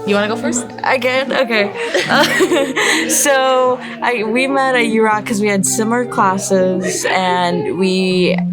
You want to go first? Again? Okay. So we met at UROC because we had similar classes, and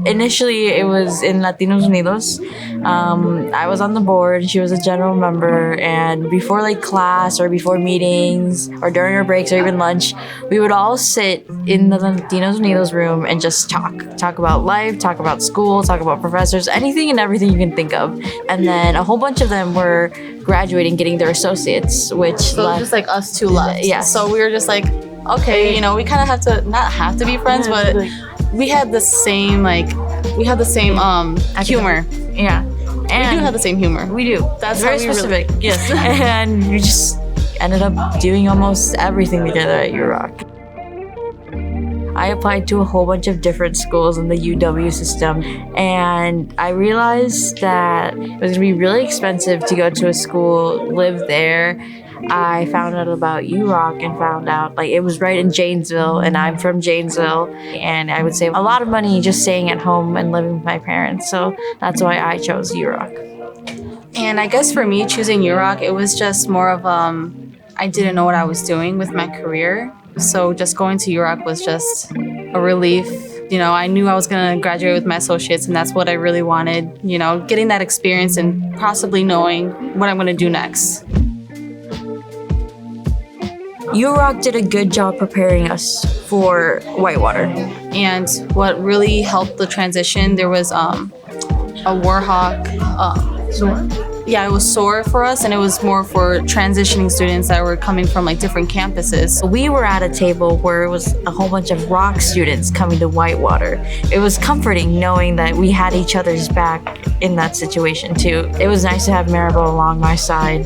initially it was in Latinos Unidos. I was on the board, she was a general member, and before like class or before meetings or during our breaks or even lunch, we would all sit in the Latinos Unidos room and just talk about life, talk about school, talk about professors, anything and everything you can think of. And then a whole bunch of them were graduating, getting their associates, which So just like us two left. Yeah. So we were just like, okay, we kind of have to, not have to be friends, but we had the same humor. Yeah. And We do have the same humor. we do. That's very how we really- specific. Yes. And we just ended up doing almost everything together at UROC. I applied to a whole bunch of different schools in the UW system, and I realized that it was gonna be really expensive to go to a school, live there. I found out about UROC and found out like it was right in Janesville, and I'm from Janesville, and I would save a lot of money just staying at home and living with my parents. So that's why I chose UROC. And I guess for me, choosing UROC, it was just more of I didn't know what I was doing with my career. So just going to UROC was just a relief. I knew I was going to graduate with my associates, and that's what I really wanted. Getting that experience and possibly knowing what I'm going to do next. UROC did a good job preparing us for Whitewater. And what really helped the transition, there was a Warhawk. Yeah, it was SOAR for us, and it was more for transitioning students that were coming from like different campuses. We were at a table where it was a whole bunch of Rock students coming to Whitewater. It was comforting knowing that we had each other's back in that situation too. It was nice to have Maribel along my side.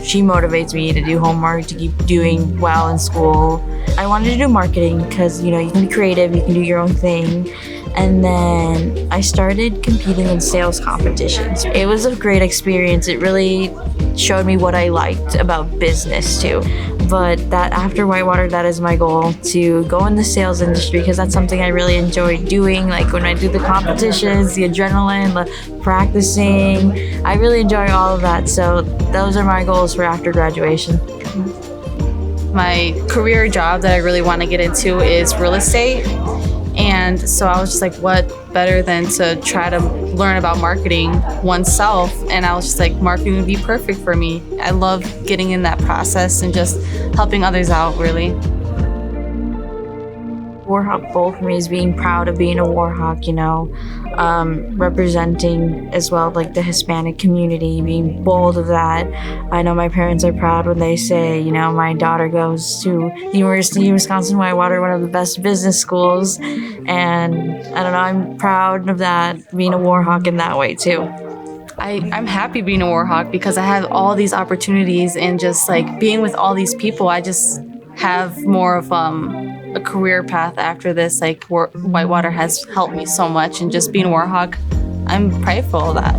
She motivates me to do homework, to keep doing well in school. I wanted to do marketing because, you can be creative, you can do your own thing. And then I started competing in sales competitions. It was a great experience. It really showed me what I liked about business too. But that after Whitewater, that is my goal, to go in the sales industry, because that's something I really enjoy doing. Like when I do the competitions, the adrenaline, the practicing, I really enjoy all of that. So those are my goals for after graduation. My career job that I really want to get into is real estate. And so I was just like, what better than to try to learn about marketing oneself? And I was just like, marketing would be perfect for me. I love getting in that process and just helping others out, really. Warhawk goal for me is being proud of being a Warhawk, representing as well like the Hispanic community, being bold of that. I know my parents are proud when they say, my daughter goes to the University of Wisconsin-Whitewater, one of the best business schools. And I don't know, I'm proud of that, being a Warhawk in that way too. I'm happy being a Warhawk because I have all these opportunities, and just like being with all these people, I just have more of a career path after this. Like Whitewater has helped me so much, and just being a Warhawk, I'm prideful of that.